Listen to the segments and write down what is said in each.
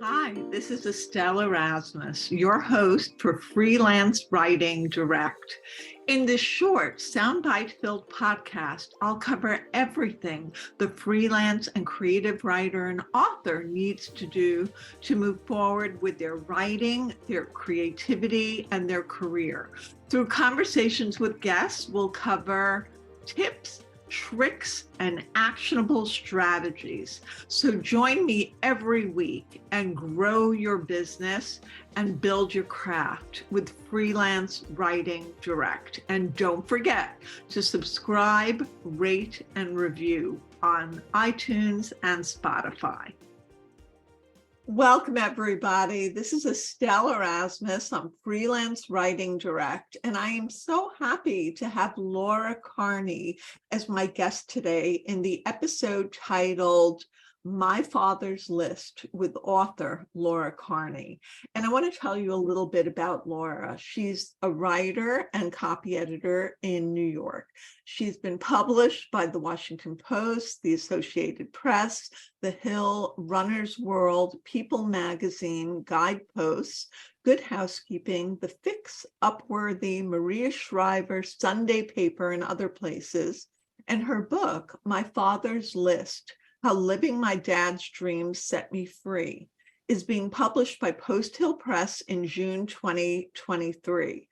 Hi, this is Estelle Erasmus, your host for Freelance Writing Direct. In this short, soundbite-filled podcast, I'll cover everything the freelance and creative writer and author needs to do to move forward with their writing, their creativity, and their career. Through conversations with guests, we'll cover tips, tricks, and actionable strategies. So join me every week and grow your business and build your craft with Freelance Writing Direct. And don't forget to subscribe, rate, and review on iTunes and Spotify. Welcome, everybody. This is Estelle Erasmus. I'm Freelance Writing Direct, and I am so happy to have Laura Carney as my guest today in the episode titled My Father's List with author Laura Carney. And I want to tell you a little bit about Laura. She's a writer and copy editor in New York. She's been published by the Washington Post, the Associated Press, The Hill, Runner's World, People Magazine, Guideposts, Good Housekeeping, The Fix, Upworthy, Maria Shriver, Sunday Paper, and other places. And her book, My Father's List, How Living My Dad's Dreams Set Me Free, is being published by Post Hill Press in June 2023.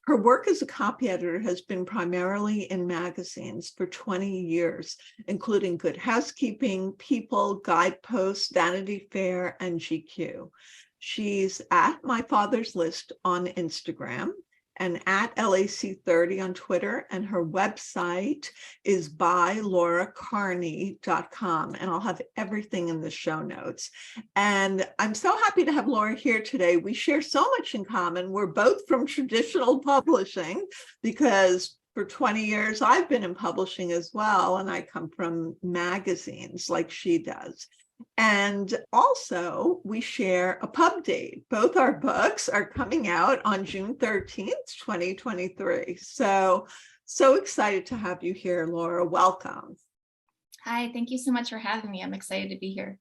Her work as a copy editor has been primarily in magazines for 20 years, including Good Housekeeping, People, Guideposts, Vanity Fair, and GQ. She's at My Father's List on Instagram and at LAC30 on Twitter, and her website is bylauracarney.com, and I'll have everything in the show notes. And I'm so happy to have Laura here today. We share so much in common. We're both from traditional publishing because for 20 years I've been in publishing as well, and I come from magazines like she does. And also, we share a pub date. Both our books are coming out on June 13th, 2023. So excited to have you here, Laura. Welcome. Hi, thank you so much for having me. I'm excited to be here.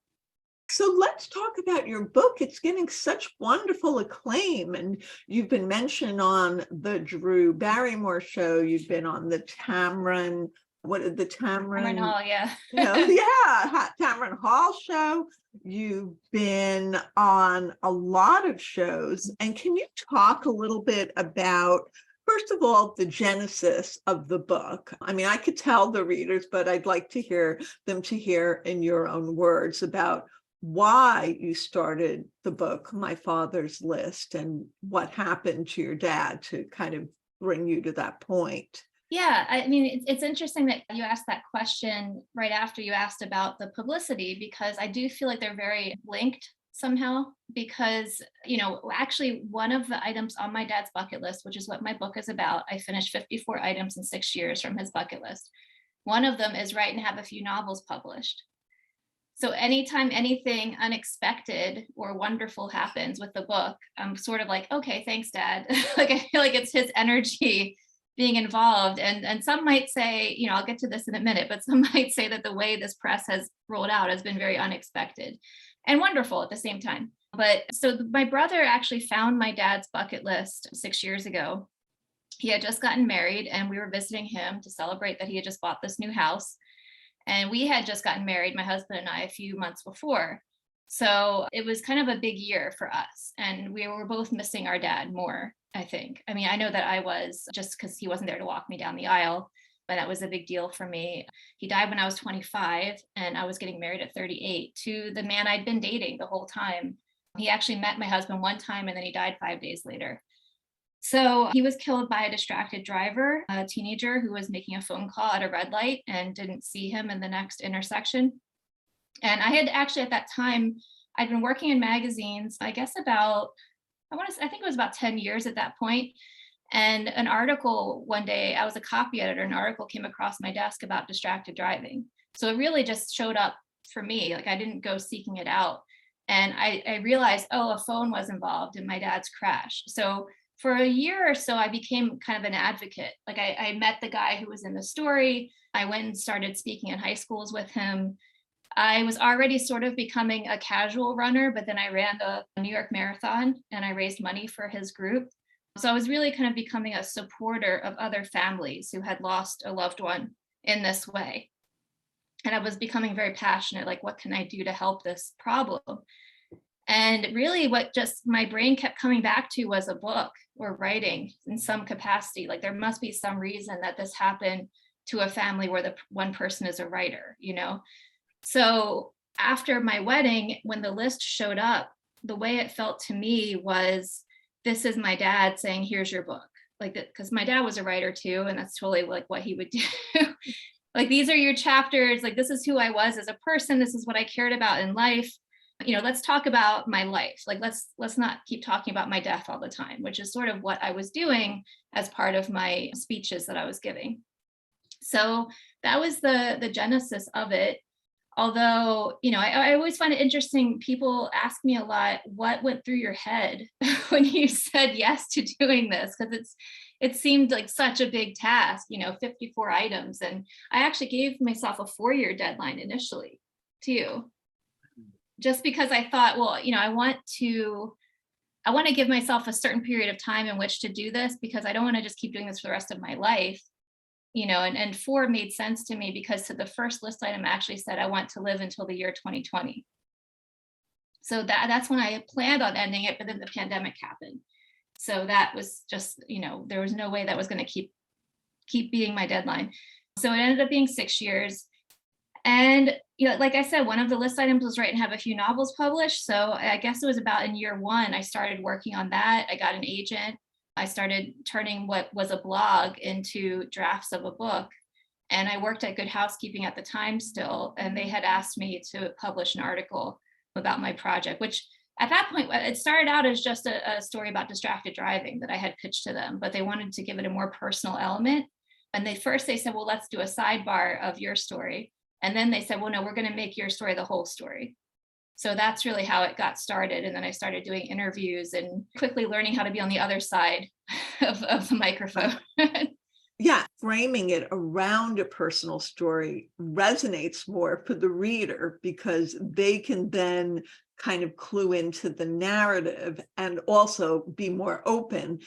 So let's talk about your book. It's getting such wonderful acclaim, and you've been mentioned on the Drew Barrymore show. You've been on the Tamron Hall, yeah. Tamron Hall show. You've been on a lot of shows. And can you talk a little bit about, first of all, the genesis of the book? I mean, I could tell the readers, but I'd like to hear them to hear in your own words about why you started the book, My Father's List, and what happened to your dad to kind of bring you to that point. Yeah, I mean, it's interesting that you asked that question right after you asked about the publicity, because I do feel like they're very linked somehow, because, actually one of the items on my dad's bucket list, which is what my book is about, I finished 54 items in 6 years from his bucket list. One of them is write and have a few novels published. So anytime anything unexpected or wonderful happens with the book, I'm sort of like, okay, thanks, Dad. Like, I feel like it's his energy being involved. And some might say, I'll get to this in a minute, but some might say that the way this press has rolled out has been very unexpected and wonderful at the same time. But so my brother actually found my dad's bucket list 6 years ago. He had just gotten married, and we were visiting him to celebrate that he had just bought this new house. And we had just gotten married, my husband and I, a few months before. So it was kind of a big year for us. And we were both missing our dad more, I think. I mean, I know that I was, just because he wasn't there to walk me down the aisle, but that was a big deal for me. He died when I was 25, and I was getting married at 38 to the man I'd been dating the whole time. He actually met my husband one time, and then he died 5 days later. So he was killed by a distracted driver, a teenager who was making a phone call at a red light and didn't see him in the next intersection. And I had actually at that time, I'd been working in magazines, I guess I think it was about 10 years at that point. And an article one day, I was a copy editor, an article came across my desk about distracted driving. So it really just showed up for me. Like, I didn't go seeking it out. And I realized, a phone was involved in my dad's crash. So for a year or so, I became kind of an advocate. Like, I met the guy who was in the story. I went and started speaking in high schools with him. I was already sort of becoming a casual runner, but then I ran the New York Marathon and I raised money for his group. So I was really kind of becoming a supporter of other families who had lost a loved one in this way. And I was becoming very passionate, like, what can I do to help this problem? And really, what just my brain kept coming back to was a book or writing in some capacity. Like, there must be some reason that this happened to a family where the one person is a writer, you know? So after my wedding, when the list showed up, the way it felt to me was, this is my dad saying, here's your book. Like, because my dad was a writer too, and that's totally like what he would do. Like, these are your chapters. Like, this is who I was as a person. This is what I cared about in life. You know, let's talk about my life. Like, let's not keep talking about my death all the time, which is sort of what I was doing as part of my speeches that I was giving. So that was the genesis of it. Although, you know, I always find it interesting. People ask me a lot, what went through your head when you said yes to doing this? Because it seemed like such a big task, you know, 54 items. And I actually gave myself a 4-year deadline initially too, just because I thought, well, you know, I want to give myself a certain period of time in which to do this, because I don't want to just keep doing this for the rest of my life. You know, and 4 made sense to me because to the first list item actually said I want to live until the year 2020. So that's when I had planned on ending it, but then the pandemic happened. So that was just, you know, there was no way that was going to keep being my deadline. So it ended up being 6 years. And, you know, like I said, one of the list items was write and have a few novels published. So I guess it was about in year 1, I started working on that. I got an agent. I started turning what was a blog into drafts of a book. And I worked at Good Housekeeping at the time still, and they had asked me to publish an article about my project, which at that point, it started out as just a story about distracted driving that I had pitched to them, but they wanted to give it a more personal element. And they said, well, let's do a sidebar of your story. And then they said, well, no, we're going to make your story the whole story. So that's really how it got started. And then I started doing interviews and quickly learning how to be on the other side of the microphone. Yeah, framing it around a personal story resonates more for the reader because they can then kind of clue into the narrative and also be more open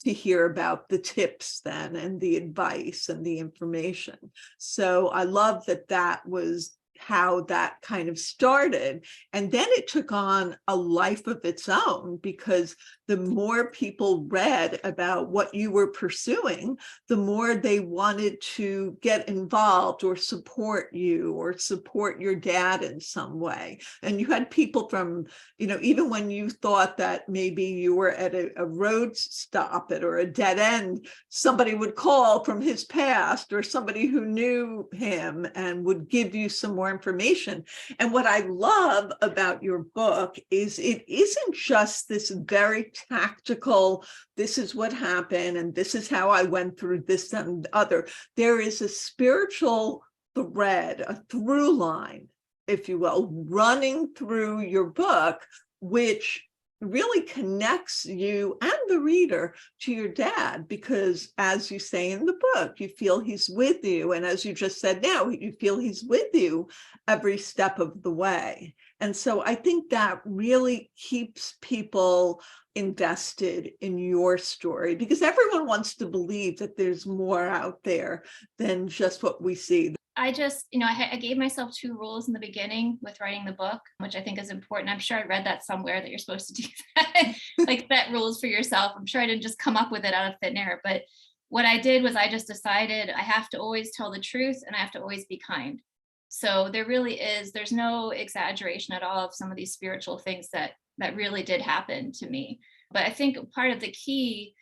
to hear about the tips then and the advice and the information. So I love that was how that kind of started. And then it took on a life of its own because the more people read about what you were pursuing, the more they wanted to get involved or support you or support your dad in some way. And you had people from, you know, even when you thought that maybe you were at a road stop or a dead end, somebody would call from his past or somebody who knew him and would give you some more information. And what I love about your book is it isn't just this very tactical, this is what happened and this is how I went through this and other. There is a spiritual thread, a through line, if you will, running through your book, which really connects you and the reader to your dad, because as you say in the book, you feel he's with you. And as you just said now, you feel he's with you every step of the way. And so I think that really keeps people invested in your story because everyone wants to believe that there's more out there than just what we see. I just, you know, I gave myself 2 rules in the beginning with writing the book, which I think is important. I'm sure I read that somewhere that you're supposed to do that, like set rules for yourself. I'm sure I didn't just come up with it out of thin air, but what I did was I just decided I have to always tell the truth and I have to always be kind. So there's no exaggeration at all of some of these spiritual things that really did happen to me. But I think part of the key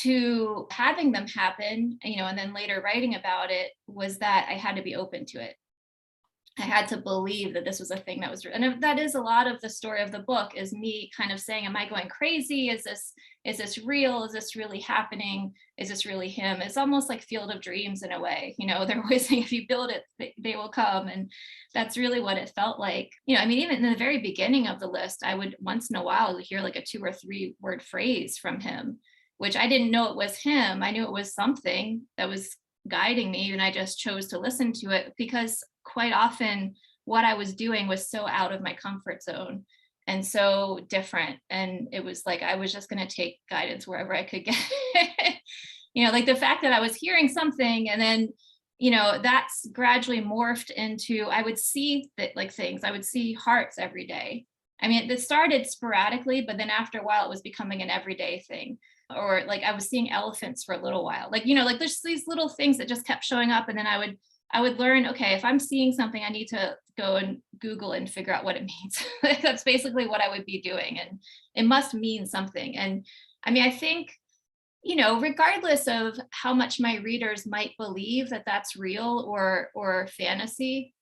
to having them happen, you know, and then later writing about it was that I had to be open to it. I had to believe that this was a thing that was, and that is a lot of the story of the book is me kind of saying, am I going crazy? Is this real? Is this really happening? Is this really him? It's almost like Field of Dreams in a way, you know, they're always saying, if you build it, they will come. And that's really what it felt like. You know, I mean, even in the very beginning of the list, I would once in a while hear like a 2 or 3 word phrase from him, which I didn't know it was him. I knew it was something that was guiding me, and I just chose to listen to it because quite often what I was doing was so out of my comfort zone and so different. And it was like, I was just going to take guidance wherever I could get it. Like the fact that I was hearing something and then, that's gradually morphed into, I would see that like things, I would see hearts every day. I mean, it started sporadically, but then after a while it was becoming an everyday thing. Or like I was seeing elephants for a little while, like, like there's these little things that just kept showing up. And then I would learn, okay, if I'm seeing something, I need to go and Google and figure out what it means. That's basically what I would be doing. And it must mean something. And I mean, I think, regardless of how much my readers might believe that that's real or fantasy,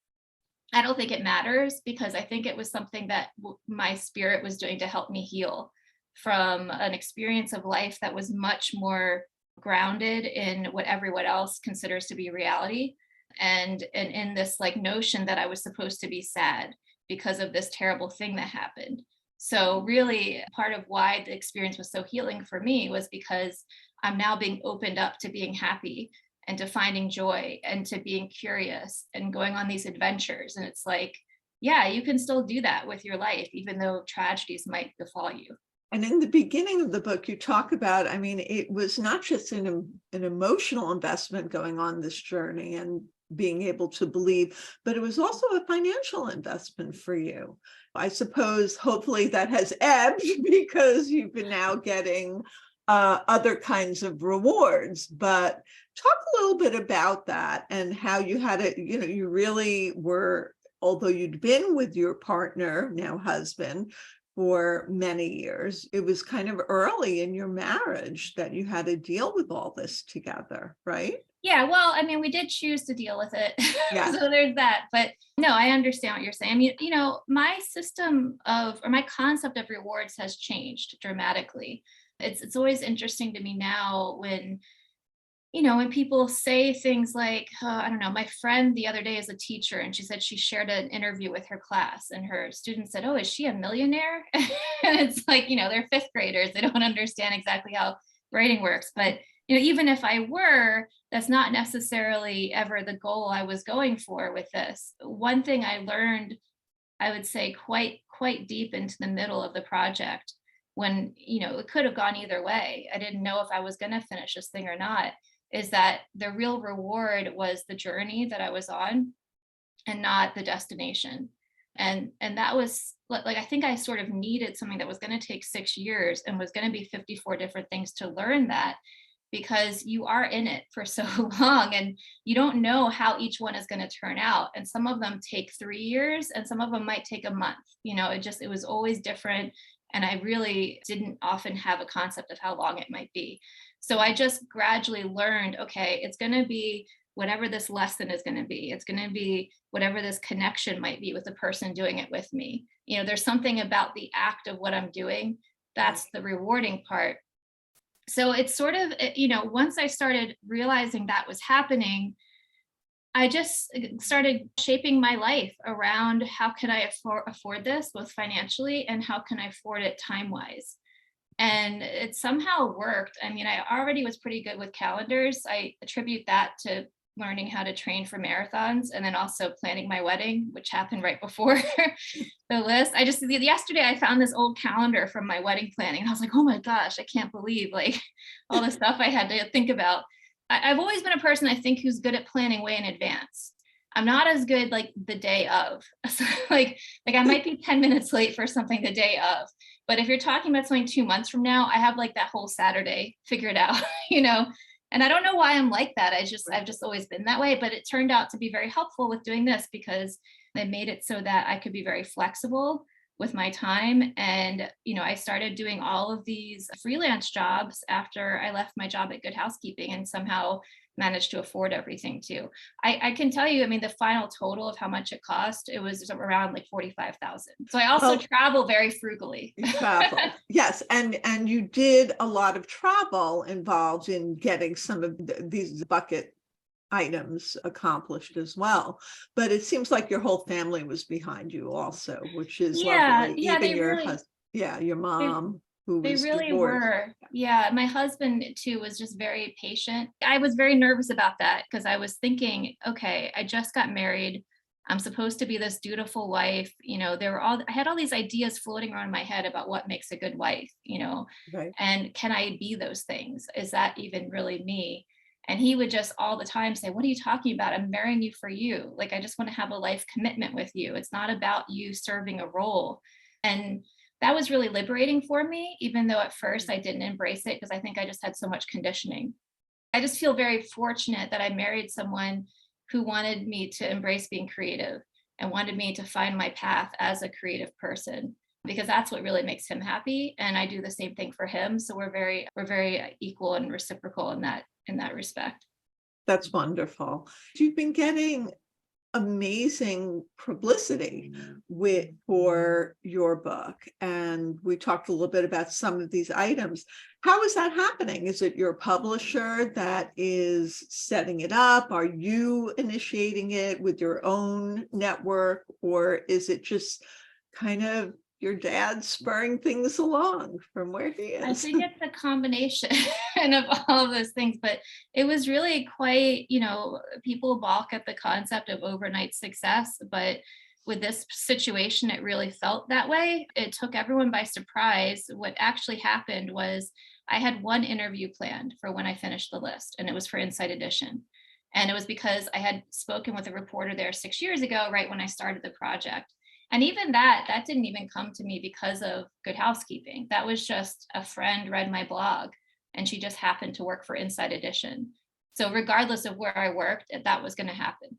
I don't think it matters, because I think it was something that my spirit was doing to help me heal from an experience of life that was much more grounded in what everyone else considers to be reality. And in this like notion that I was supposed to be sad because of this terrible thing that happened. So really part of why the experience was so healing for me was because I'm now being opened up to being happy and to finding joy and to being curious and going on these adventures. And it's like, yeah, you can still do that with your life, even though tragedies might befall you. And in the beginning of the book, you talk about, I mean, it was not just an emotional investment going on this journey and being able to believe, but it was also a financial investment for you. I suppose hopefully that has ebbed because you've been now getting other kinds of rewards. But talk a little bit about that and how you had it, you really were, although you'd been with your partner, now husband, for many years, it was kind of early in your marriage that you had to deal with all this together, right? Yeah, well, I mean, we did choose to deal with it. Yeah. So there's that. But no, I understand what you're saying. I mean, my system or my concept of rewards has changed dramatically. It's always interesting to me now when people say things like, I don't know, my friend the other day is a teacher and she said she shared an interview with her class and her student said, oh, is she a millionaire? And it's like, they're fifth graders. They don't understand exactly how grading works. But, even if I were, that's not necessarily ever the goal I was going for with this. One thing I learned, I would say quite deep into the middle of the project when, it could have gone either way. I didn't know if I was going to finish this thing or not, is that the real reward was the journey that I was on and not the destination. And that was like, I think I sort of needed something that was going to take 6 years and was going to be 54 different things to learn that, because you are in it for so long and you don't know how each one is going to turn out. And some of them take 3 years and some of them might take a month. It was always different. And I really didn't often have a concept of how long it might be. So I just gradually learned, okay, it's going to be whatever this lesson is going to be. It's going to be whatever this connection might be with the person doing it with me. There's something about the act of what I'm doing. That's the rewarding part. So it's sort of, once I started realizing that was happening, I just started shaping my life around how can I afford this, both financially, and how can I afford it time-wise. And it somehow worked. I mean, I already was pretty good with calendars. I attribute that to learning how to train for marathons and then also planning my wedding, which happened right before the list. Yesterday I found this old calendar from my wedding planning and I was like, oh my gosh, I can't believe like all the stuff I had to think about. I've always been a person I think who's good at planning way in advance. I'm not as good like the day of. So, like I might be 10 minutes late for something the day of. But if you're talking about something 2 months from now, I have like that whole Saturday figured out, And I don't know why I'm like that. I've just always been that way, but it turned out to be very helpful with doing this because it made it so that I could be very flexible with my time. And, I started doing all of these freelance jobs after I left my job at Good Housekeeping and somehow managed to afford everything too. I can tell you, I mean, the final total of how much it cost, it was around like 45,000. So I also travel very frugally. You travel. Yes. And you did a lot of travel involved in getting some of these bucket items accomplished as well. But it seems like your whole family was behind you also, which is lovely. Yeah, Even your husband, your mom. They really were. Yeah. My husband too was just very patient. I was very nervous about that because I was thinking, okay, I just got married. I'm supposed to be this dutiful wife. I had all these ideas floating around in my head about what makes a good wife, Right. and can I be those things? Is that even really me? And he would just all the time say, what are you talking about? I'm marrying you for you. Like, I just want to have a life commitment with you. It's not about you serving a role. And that was really liberating for me, even though at first I didn't embrace it because I think I just had so much conditioning. I just feel very fortunate that I married someone who wanted me to embrace being creative and wanted me to find my path as a creative person, because that's what really makes him happy, and I do the same thing for him. So we're very equal and reciprocal in that respect. That's wonderful. You've been getting amazing publicity for your book. And we talked a little bit about some of these items. How is that happening? Is it your publisher that is setting it up? Are you initiating it with your own network? Or is it just kind of your dad spurring things along from where he I is? think it's a combination of all of those things, but it was really quite, people balk at the concept of overnight success, but with this situation, it really felt that way. It took everyone by surprise. What actually happened was I had one interview planned for when I finished the list, and it was for Inside Edition. And it was because I had spoken with a reporter there 6 years ago, right when I started the project. And even that didn't even come to me because of Good Housekeeping. That was just a friend read my blog and she just happened to work for Inside Edition. So regardless of where I worked, that was going to happen.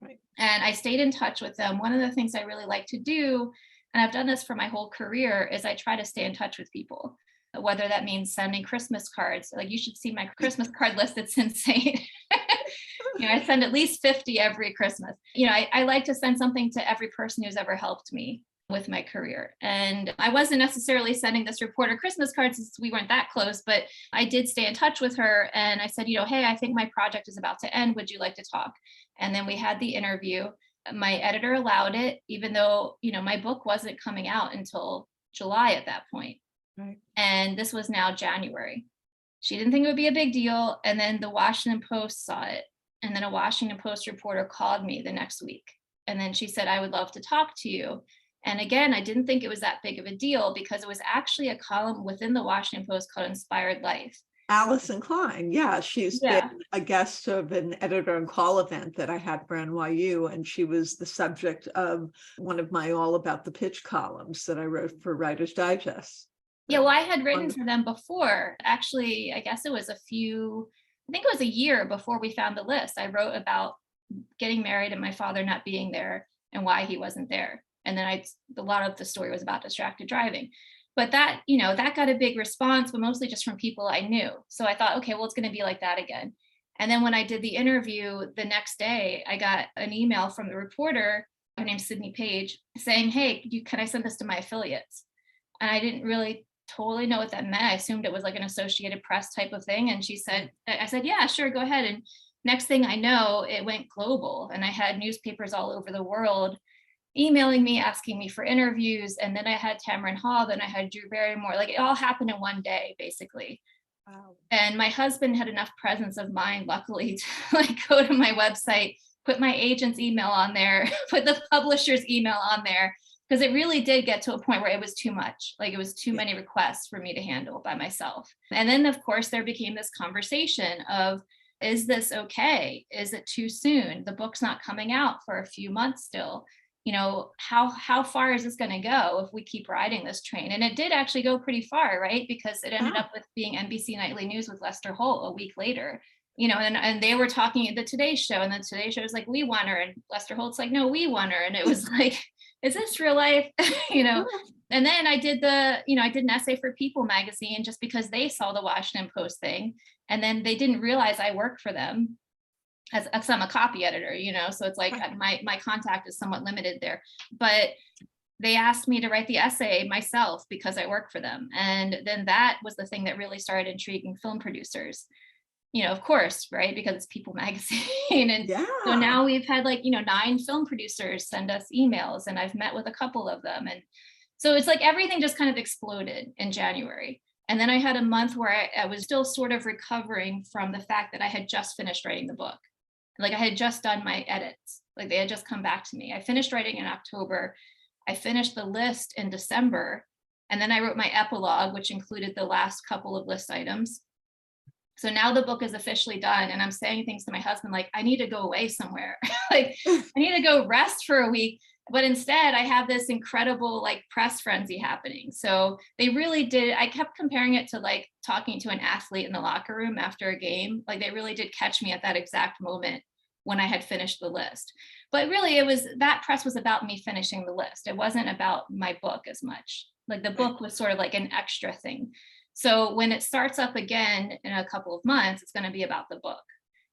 Right. And I stayed in touch with them. One of the things I really like to do, and I've done this for my whole career, is I try to stay in touch with people, whether that means sending Christmas cards. Like, you should see my Christmas card list. It's insane. I send at least 50 every Christmas. I like to send something to every person who's ever helped me with my career. And I wasn't necessarily sending this reporter Christmas cards since we weren't that close, but I did stay in touch with her. And I said, hey, I think my project is about to end. Would you like to talk? And then we had the interview. My editor allowed it, even though, my book wasn't coming out until July at that point. Right. And this was now January. She didn't think it would be a big deal. And then the Washington Post saw it. And then a Washington Post reporter called me the next week. And then she said, I would love to talk to you. And again, I didn't think it was that big of a deal because it was actually a column within the Washington Post called Inspired Life. Alison Klein. Yeah, she's been a guest of an editor and call event that I had for NYU, and she was the subject of one of my All About the Pitch columns that I wrote for Writer's Digest. Yeah, well, I had written for them before. Actually, I guess it was I think it was a year before we found the list. I wrote about getting married and my father not being there and why he wasn't there. And then a lot of the story was about distracted driving. But that got a big response, but mostly just from people I knew. So I thought, okay, well, it's going to be like that again. And then when I did the interview the next day, I got an email from the reporter, her name's Sydney Page, saying, hey, can I send this to my affiliates? And I didn't really totally know what that meant. I assumed it was like an Associated Press type of thing. And I said, yeah, sure, go ahead. And next thing I know, it went global. And I had newspapers all over the world emailing me, asking me for interviews. And then I had Tamron Hall, then I had Drew Barrymore. Like, it all happened in one day, basically. Wow. And my husband had enough presence of mind, luckily, to go to my website, put my agent's email on there, put the publisher's email on there, because it really did get to a point where it was too much. Like, it was too many requests for me to handle by myself. And then, of course, there became this conversation of, is this okay? Is it too soon? The book's not coming out for a few months still. How far is this going to go if we keep riding this train? And it did actually go pretty far, right? Because it ended up with being NBC Nightly News with Lester Holt a week later. And they were talking at the Today Show, and the Today Show was like, we want her, and Lester Holt's like, no, we want her. And it was like, is this real life? And then I did an essay for People magazine just because they saw the Washington Post thing, and then they didn't realize I worked for them as I'm a copy editor, so it's like my contact is somewhat limited there. But they asked me to write the essay myself because I work for them. And then that was the thing that really started intriguing film producers. Of course, right? Because it's People magazine. And so now we've had 9 film producers send us emails, and I've met with a couple of them. And so it's like everything just kind of exploded in January. And then I had a month where I was still sort of recovering from the fact that I had just finished writing the book. Like, I had just done my edits. Like they had just come back to me. I finished writing in October. I finished the list in December. And then I wrote my epilogue, which included the last couple of list items. So now the book is officially done. And I'm saying things to my husband, like, I need to go away somewhere. Like, I need to go rest for a week. But instead, I have this incredible like press frenzy happening. So they really did. I kept comparing it to like talking to an athlete in the locker room after a game. Like they really did catch me at that exact moment when I had finished the list. But really, it was that press was about me finishing the list. It wasn't about my book as much. Like the book was sort of like an extra thing. So when it starts up again in a couple of months, it's going to be about the book.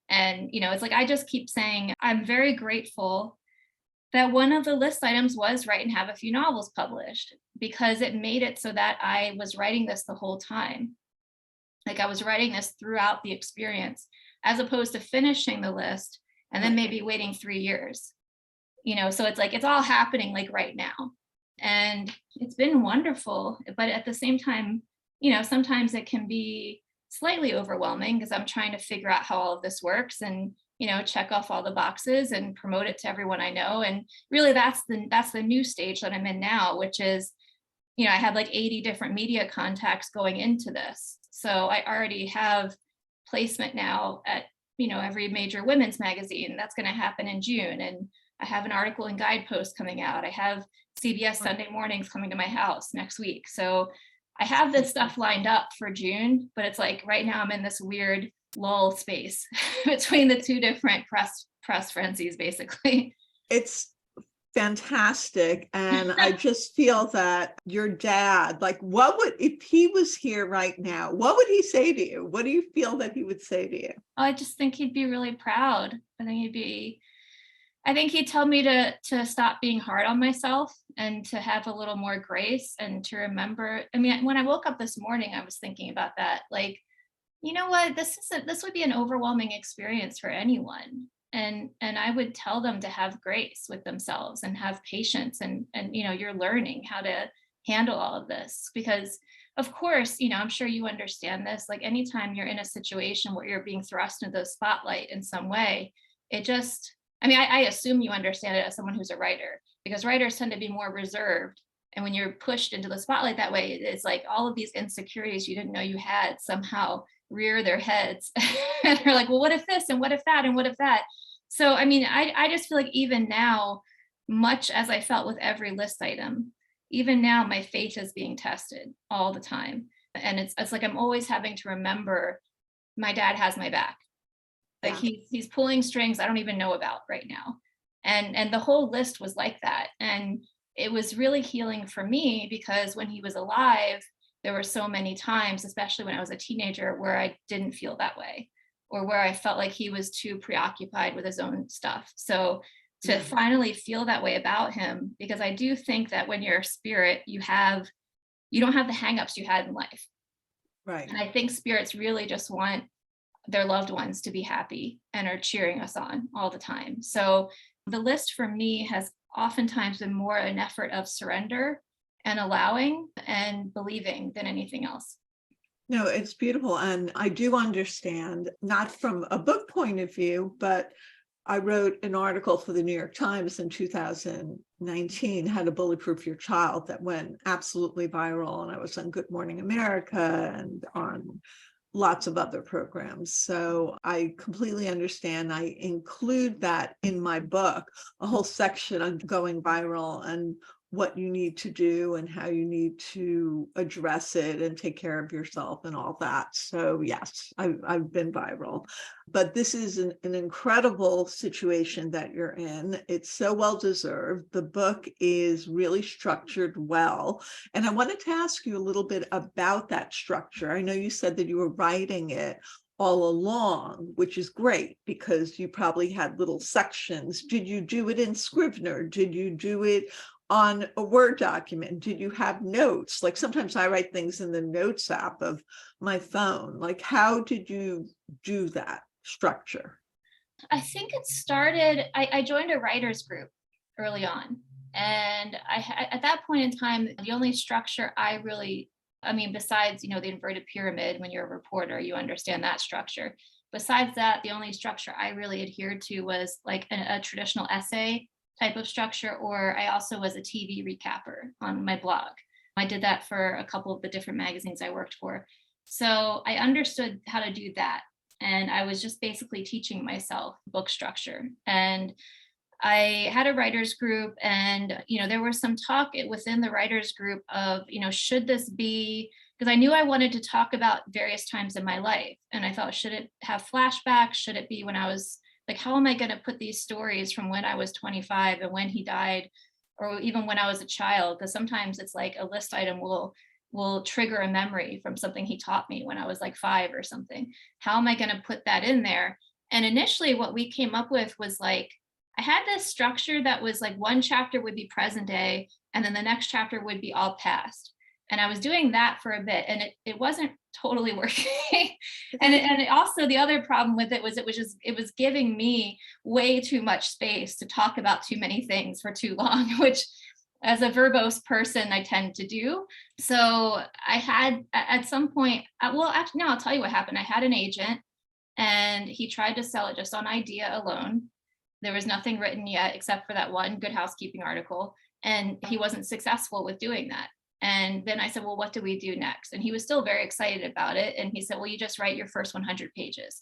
And, it's like I just keep saying, I'm very grateful that one of the list items was write and have a few novels published, because it made it so that I was writing this the whole time. Like I was writing this throughout the experience, as opposed to finishing the list and then maybe waiting 3 years. So it's like, it's all happening like right now. And it's been wonderful. But at the same time, sometimes it can be slightly overwhelming because I'm trying to figure out how all of this works and, check off all the boxes and promote it to everyone I know. And really that's the new stage that I'm in now, which is, I have like 80 different media contacts going into this. So I already have placement now at, every major women's magazine. That's going to happen in June. And I have an article in Guidepost coming out. I have CBS Sunday Mornings coming to my house next week. So I have this stuff lined up for June, but it's like right now I'm in this weird lull space between the two different press frenzies, basically. It's fantastic. And I just feel that your dad, like if he was here right now, what would he say to you? What do you feel that he would say to you? I just think he'd be really proud. I think he'd tell me to stop being hard on myself and to have a little more grace and to remember. I mean, when I woke up this morning, I was thinking about that. Like, you know what, this would be an overwhelming experience for anyone. And I would tell them to have grace with themselves and have patience and you're learning how to handle all of this, because of course, I'm sure you understand this, like anytime you're in a situation where you're being thrust into the spotlight in some way, I assume you understand it as someone who's a writer, because writers tend to be more reserved. And when you're pushed into the spotlight that way, it's like all of these insecurities you didn't know you had somehow rear their heads. And they're like, well, what if this and what if that and what if that? So, I just feel like even now, much as I felt with every list item, even now my faith is being tested all the time. And it's like I'm always having to remember my dad has my back. Like he's pulling strings I don't even know about right now. And the whole list was like that. And it was really healing for me, because when he was alive, there were so many times, especially when I was a teenager, where I didn't feel that way, or where I felt like he was too preoccupied with his own stuff. So to finally feel that way about him, because I do think that when you're a spirit, you don't have the hangups you had in life. Right. And I think spirits really just want their loved ones to be happy and are cheering us on all the time. So the list for me has oftentimes been more an effort of surrender and allowing and believing than anything else. No, it's beautiful. And I do understand, not from a book point of view, but I wrote an article for the New York Times in 2019, How to Bulletproof Your Child, that went absolutely viral. And I was on Good Morning America and on lots of other programs. So I completely understand. I include that in my book, a whole section on going viral and what you need to do and how you need to address it and take care of yourself and all that. So yes, I've been viral, but this is an incredible situation that you're in. It's so well deserved. The book is really structured well. And I wanted to ask you a little bit about that structure. I know you said that you were writing it all along, which is great because you probably had little sections. Did you do it in Scrivener? Did you do it on a Word document? Did you have notes? Like sometimes I write things in the notes app of my phone. Like, how did you do that structure? I think it started, I joined a writers group early on. And at that point in time, the only structure besides, the inverted pyramid, when you're a reporter, you understand that structure. Besides that, the only structure I really adhered to was like a traditional essay type of structure, or I also was a TV recapper on my blog. I did that for a couple of the different magazines I worked for. So I understood how to do that. And I was just basically teaching myself book structure. And I had a writers group, and there was some talk within the writers group of, should this be, because I knew I wanted to talk about various times in my life, and I thought, should it have flashbacks? Should it be when I was like, how am I going to put these stories from when I was 25 and when he died, or even when I was a child? Because sometimes it's like a list item will trigger a memory from something he taught me when I was like 5 or something. How am I going to put that in there? And initially what we came up with was like, I had this structure that was like one chapter would be present day, and then the next chapter would be all past. And I was doing that for a bit, and it wasn't totally working. And also the other problem with it was it was giving me way too much space to talk about too many things for too long, which as a verbose person I tend to do. So I had at some point, well, actually, no, I'll tell you what happened. I had an agent, and he tried to sell it just on idea alone. There was nothing written yet except for that one Good Housekeeping article, and he wasn't successful with doing that. And then I said, well, what do we do next? And he was still very excited about it. And he said, well, you just write your first 100 pages.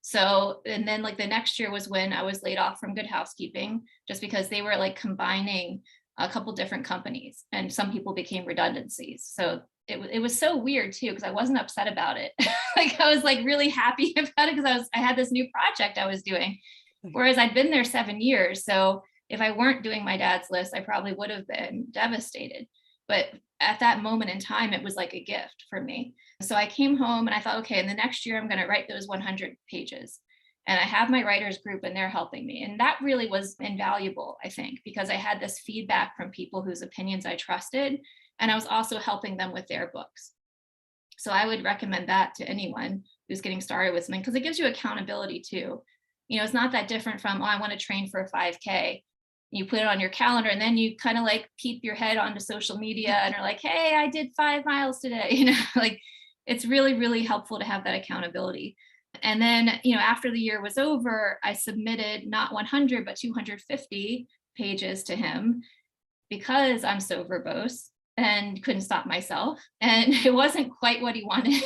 So, and then like the next year was when I was laid off from Good Housekeeping, just because they were like combining a couple different companies, and some people became redundancies. So it was so weird too, because I wasn't upset about it. Like I was like really happy about it because I had this new project I was doing. Whereas I'd been there 7 years. So if I weren't doing my dad's list, I probably would have been devastated. But at that moment in time, it was like a gift for me. So I came home and I thought, okay, in the next year, I'm going to write those 100 pages. And I have my writers group, and they're helping me. And that really was invaluable, I think, because I had this feedback from people whose opinions I trusted. And I was also helping them with their books. So I would recommend that to anyone who's getting started with something, because it gives you accountability too. It's not that different from, oh, I want to train for a 5K. You put it on your calendar, and then you kind of like peep your head onto social media and are like, hey, I did 5 miles today. Like it's really, really helpful to have that accountability. And then, after the year was over, I submitted not 100, but 250 pages to him because I'm so verbose and couldn't stop myself. And it wasn't quite what he wanted.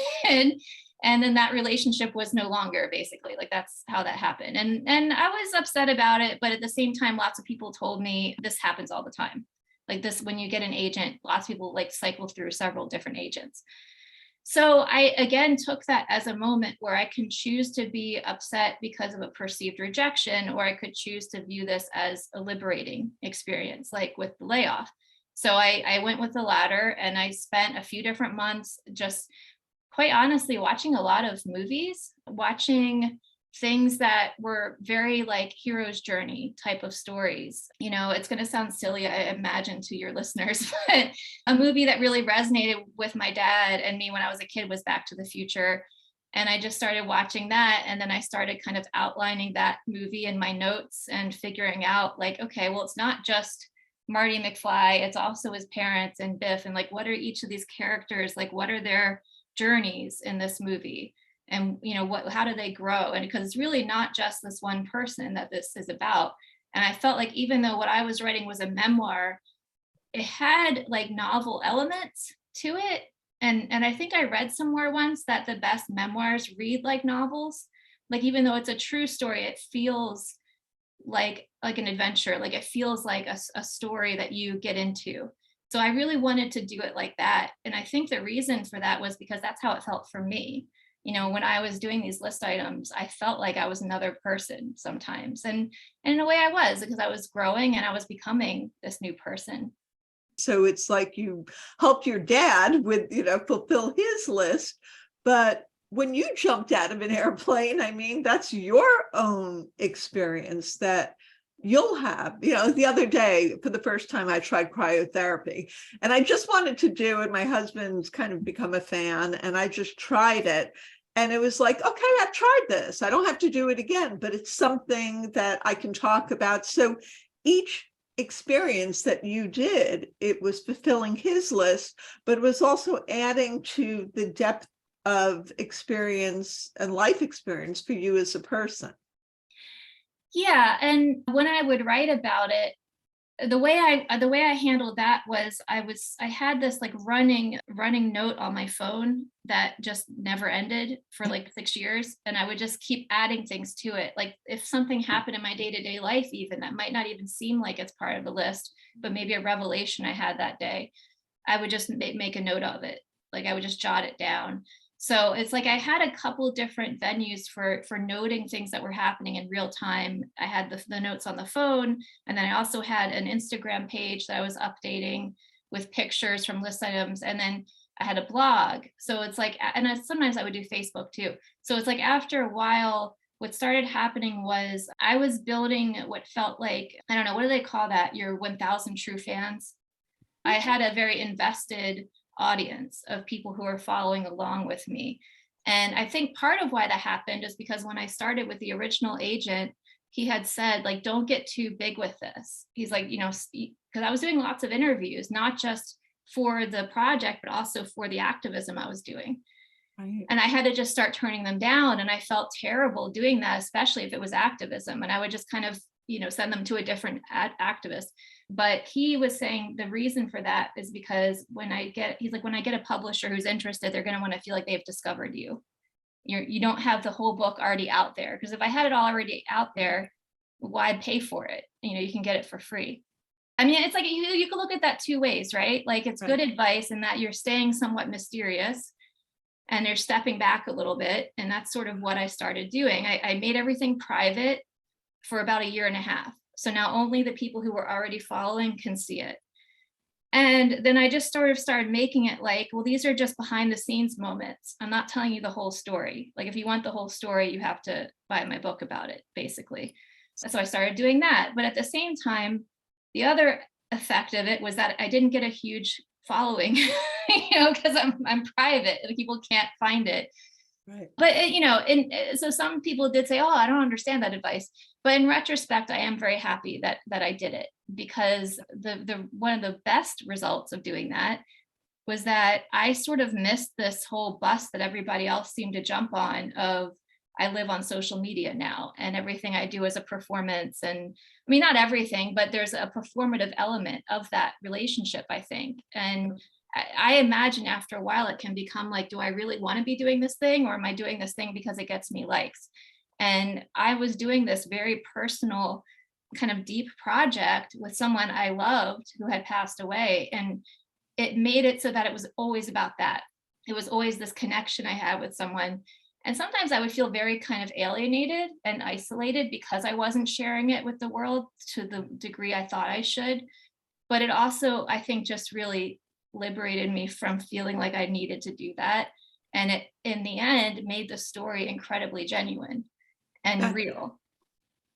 And then that relationship was no longer, basically. Like that's how that happened. And I was upset about it, but at the same time, lots of people told me this happens all the time. Like this, when you get an agent, lots of people like cycle through several different agents. So I again took that as a moment where I can choose to be upset because of a perceived rejection, or I could choose to view this as a liberating experience, like with the layoff. So I went with the latter, and I spent a few different months just quite honestly watching a lot of movies, watching things that were very like hero's journey type of stories. It's going to sound silly, I imagine, to your listeners, but a movie that really resonated with my dad and me when I was a kid was Back to the Future. And I just started watching that. And then I started kind of outlining that movie in my notes and figuring out like, okay, well, it's not just Marty McFly, it's also his parents and Biff. And like, what are each of these characters? Like, what are their journeys in this movie? And how do they grow? And because it's really not just this one person that this is about. And I felt like even though what I was writing was a memoir, it had like novel elements to it. And I think I read somewhere once that the best memoirs read like novels. Like even though it's a true story, it feels like an adventure. Like it feels like a story that you get into. So I really wanted to do it like that. And I think the reason for that was because that's how it felt for me. When I was doing these list items, I felt like I was another person sometimes. And in a way I was, because I was growing and I was becoming this new person. So it's like you helped your dad with, fulfill his list. But when you jumped out of an airplane, I mean, that's your own experience that you'll have. The other day, for the first time, I tried cryotherapy, and I just wanted to do it. My husband's kind of become a fan, and I just tried it. And it was like, okay, I've tried this. I don't have to do it again, but it's something that I can talk about. So each experience that you did, it was fulfilling his list, but it was also adding to the depth of experience and life experience for you as a person. Yeah. And when I would write about it, the way I handled that was I had this like running note on my phone that just never ended for like 6 years, and I would just keep adding things to it. Like if something happened in my day-to-day life, even that might not even seem like it's part of the list, but maybe a revelation I had that day, I would just make a note of it. Like I would just jot it down. So it's like I had a couple different venues for noting things that were happening in real time. I had the notes on the phone, and then I also had an Instagram page that I was updating with pictures from list items, and then I had a blog. So it's like, and sometimes I would do Facebook too. So it's like after a while, what started happening was I was building what felt like, I don't know, what do they call that? Your 1,000 true fans. I had a very invested audience of people who are following along with me. And I think part of why that happened is because when I started with the original agent, he had said, like, don't get too big with this. He's like, because I was doing lots of interviews, not just for the project, but also for the activism I was doing. Right. And I had to just start turning them down. And I felt terrible doing that, especially if it was activism. And I would just kind of, send them to a different activist. But he was saying the reason for that is because when I get a publisher who's interested, they're going to want to feel like they've discovered you. You don't have the whole book already out there. Because if I had it already out there, why pay for it? You can get it for free. I mean, it's like you can look at that two ways, right? Like it's good advice in that you're staying somewhat mysterious and you're stepping back a little bit. And that's sort of what I started doing. I made everything private for about a year and a half. So now only the people who were already following can see it. And then I just sort of started making it like, well, these are just behind the scenes moments. I'm not telling you the whole story. Like if you want the whole story, you have to buy my book about it, basically. So I started doing that. But at the same time, the other effect of it was that I didn't get a huge following, because I'm private and people can't find it. Right. But so some people did say, "Oh, I don't understand that advice." But in retrospect, I am very happy that I did it, because the one of the best results of doing that was that I sort of missed this whole bus that everybody else seemed to jump on of I live on social media now and everything I do is a performance. And I mean, not everything, but there's a performative element of that relationship, I think. And I imagine after a while it can become like, do I really want to be doing this thing, or am I doing this thing because it gets me likes? And I was doing this very personal, kind of deep project with someone I loved who had passed away. And it made it so that it was always about that. It was always this connection I had with someone. And sometimes I would feel very kind of alienated and isolated because I wasn't sharing it with the world to the degree I thought I should. But it also, I think, just really liberated me from feeling like I needed to do that. And it, in the end, made the story incredibly genuine and real.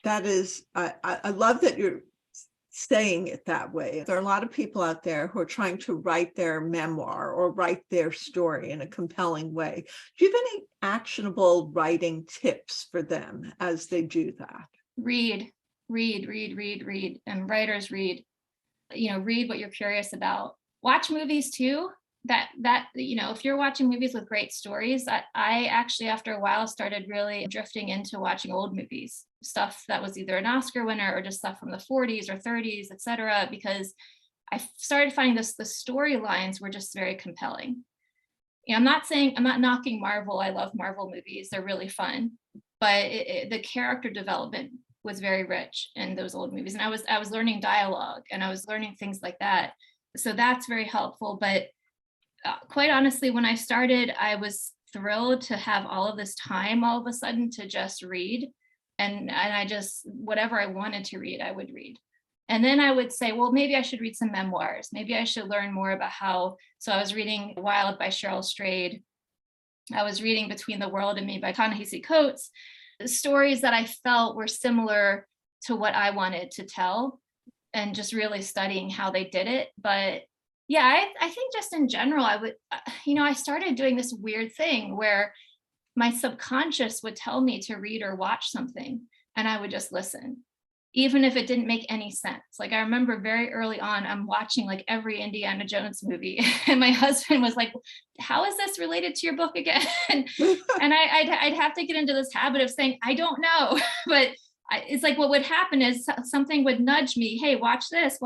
That is, I love that you're saying it that way. There are a lot of people out there who are trying to write their memoir or write their story in a compelling way. Do you have any actionable writing tips for them as they do that? Read, and writers read. Read what you're curious about. Watch movies too. If you're watching movies with great stories, I actually, after a while, started really drifting into watching old movies, stuff that was either an Oscar winner or just stuff from the 40s or 30s, etc. Because I started finding the storylines were just very compelling. I'm not knocking Marvel. I love Marvel movies. They're really fun, but the character development was very rich in those old movies. And I was learning dialogue and I was learning things like that. So that's very helpful. But quite honestly, when I started, I was thrilled to have all of this time all of a sudden to just read. And I just, whatever I wanted to read, I would read. And then I would say, well, maybe I should read some memoirs. Maybe I should learn more about so I was reading Wild by Cheryl Strayed. I was reading Between the World and Me by Ta-Nehisi Coates, stories that I felt were similar to what I wanted to tell, and just really studying how they did it. But yeah, I think just in general, I started doing this weird thing where my subconscious would tell me to read or watch something, and I would just listen. even if it didn't make any sense. Like I remember very early on, I'm watching like every Indiana Jones movie, and my husband was like, "How is this related to your book again?" and I'd have to get into this habit of saying, "I don't know," but it's like what would happen is something would nudge me, "Hey, watch this,"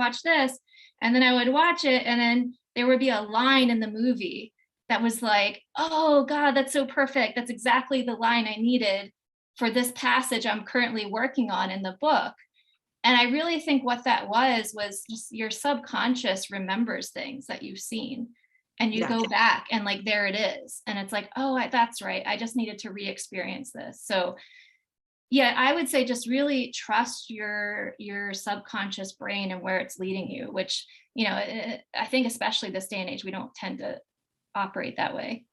and then I would watch it, and then there would be a line in the movie that was like, "Oh God, that's so perfect. That's exactly the line I needed for this passage I'm currently working on in the book." And I really think what that was just your subconscious remembers things that you've seen. And you Yeah. go back and like, there it is. And it's like, oh, that's right. I just needed to re-experience this. So yeah, I would say just really trust your subconscious brain and where it's leading you, which, I think especially this day and age, we don't tend to operate that way.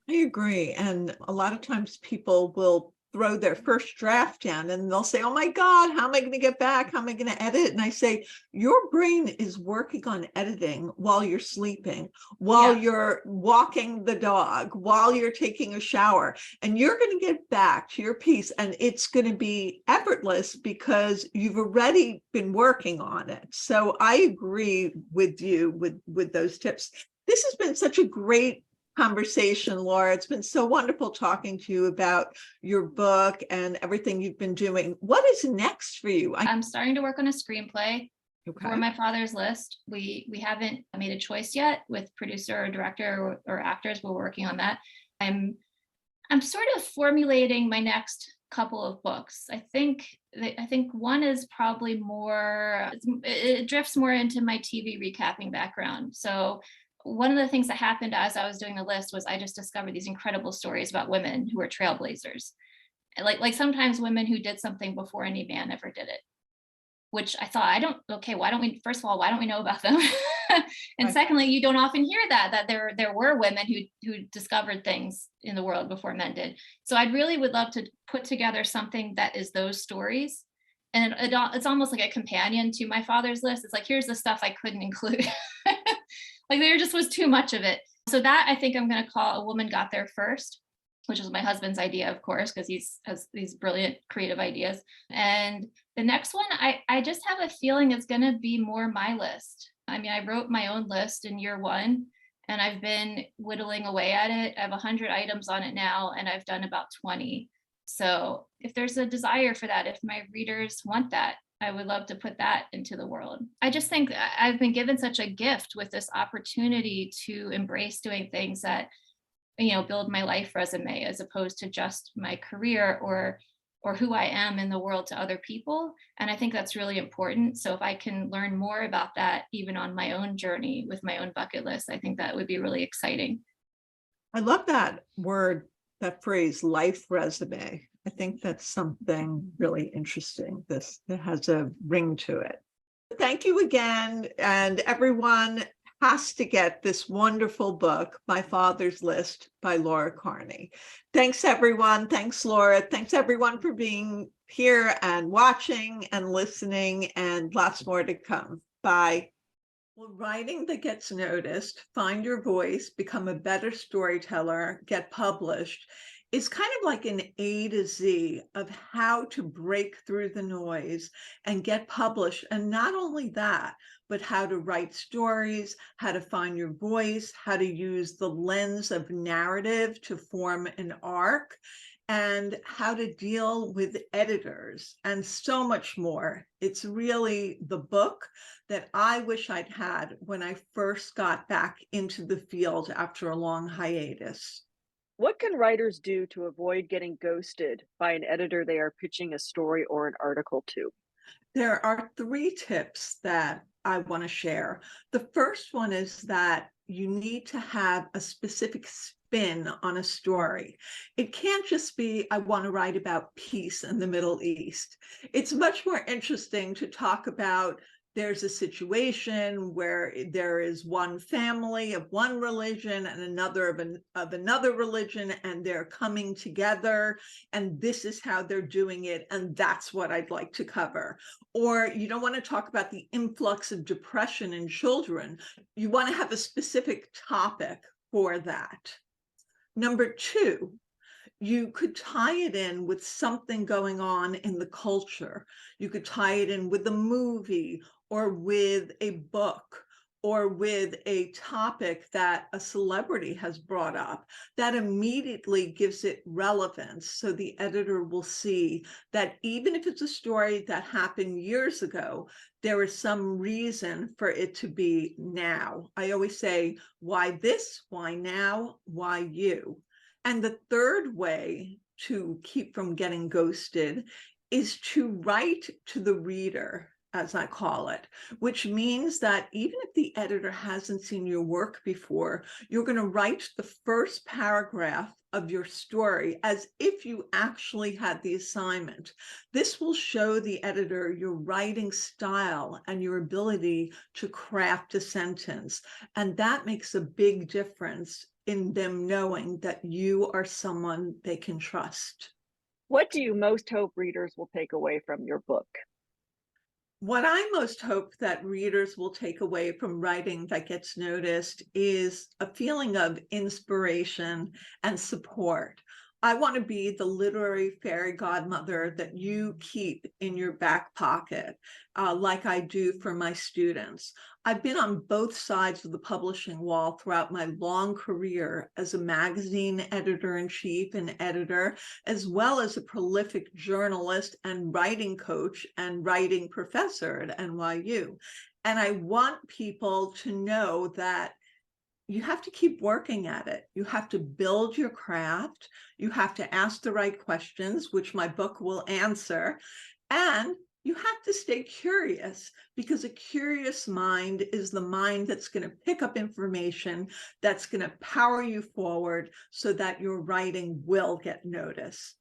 I agree. And a lot of times people will throw their first draft down and they'll say, "Oh my God, how am I going to get back? How am I going to edit?" And I say, your brain is working on editing while you're sleeping, while Yeah. you're walking the dog, while you're taking a shower, and you're going to get back to your piece and it's going to be effortless because you've already been working on it. So I agree with you with those tips. This has been such a great conversation, Laura. It's been so wonderful talking to you about your book and everything you've been doing. What is next for you? I'm starting to work on a screenplay for Okay. My Father's List. We haven't made a choice yet with producer or director or actors. We're working on that. I'm sort of formulating my next couple of books. I think one is probably more, it drifts more into my TV recapping background. So one of the things that happened as I was doing the list was I just discovered these incredible stories about women who were trailblazers. Like sometimes women who did something before any man ever did it, which I thought, why don't we, first of all, why don't we know about them? And Right. secondly, you don't often hear that there were women who discovered things in the world before men did. So I really would love to put together something that is those stories. And it's almost like a companion to My Father's List. It's like, here's the stuff I couldn't include. Like there just was too much of it. So that I think I'm going to call A Woman Got There First, which was my husband's idea, of course, because he has these brilliant creative ideas. And the next one, I just have a feeling it's going to be more my list. I mean, I wrote my own list in year one, and I've been whittling away at it. I have 100 items on it now, and I've done about 20. So if there's a desire for that, if my readers want that, I would love to put that into the world. I just think I've been given such a gift with this opportunity to embrace doing things that build my life resume as opposed to just my career or who I am in the world to other people. And I think that's really important. So if I can learn more about that, even on my own journey with my own bucket list, I think that would be really exciting. I love that word, that phrase, life resume. I think that's something really interesting. This, it has a ring to it. Thank you again. And everyone has to get this wonderful book, My Father's List by Laura Carney. Thanks, everyone. Thanks, Laura. Thanks, everyone, for being here and watching and listening, and lots more to come. Bye. Well, writing that gets noticed, find your voice, become a better storyteller, get published, is kind of like an A to Z of how to break through the noise and get published. And not only that, but how to write stories, how to find your voice, how to use the lens of narrative to form an arc, and how to deal with editors, and so much more. It's really the book that I wish I'd had when I first got back into the field after a long hiatus. What can writers do to avoid getting ghosted by an editor they are pitching a story or an article to? There are 3 tips that I want to share. The first one is that you need to have a specific spin on a story. It can't just be, I want to write about peace in the Middle East. It's much more interesting to talk about there's a situation where there is one family of one religion and another of another religion, and they're coming together, and this is how they're doing it, and that's what I'd like to cover. Or you don't want to talk about the influx of depression in children. You want to have a specific topic for that. Number 2, You could tie it in with something going on in the culture. You could tie it in with a movie or with a book or with a topic that a celebrity has brought up. That immediately gives it relevance. So the editor will see that even if it's a story that happened years ago, there is some reason for it to be now. I always say, why this? Why now? Why you? And the third way to keep from getting ghosted is to write to the reader, as I call it, which means that even if the editor hasn't seen your work before, you're going to write the first paragraph of your story as if you actually had the assignment. This will show the editor your writing style and your ability to craft a sentence. And that makes a big difference in them knowing that you are someone they can trust. What do you most hope readers will take away from your book? What I most hope that readers will take away from writing that gets noticed is a feeling of inspiration and support. I want to be the literary fairy godmother that you keep in your back pocket, like I do for my students. I've been on both sides of the publishing wall throughout my long career as a magazine editor-in-chief and editor, as well as a prolific journalist and writing coach and writing professor at NYU. And I want people to know that you have to keep working at it. You have to build your craft. You have to ask the right questions, which my book will answer. And you have to stay curious, because a curious mind is the mind that's going to pick up information, that's going to power you forward so that your writing will get noticed.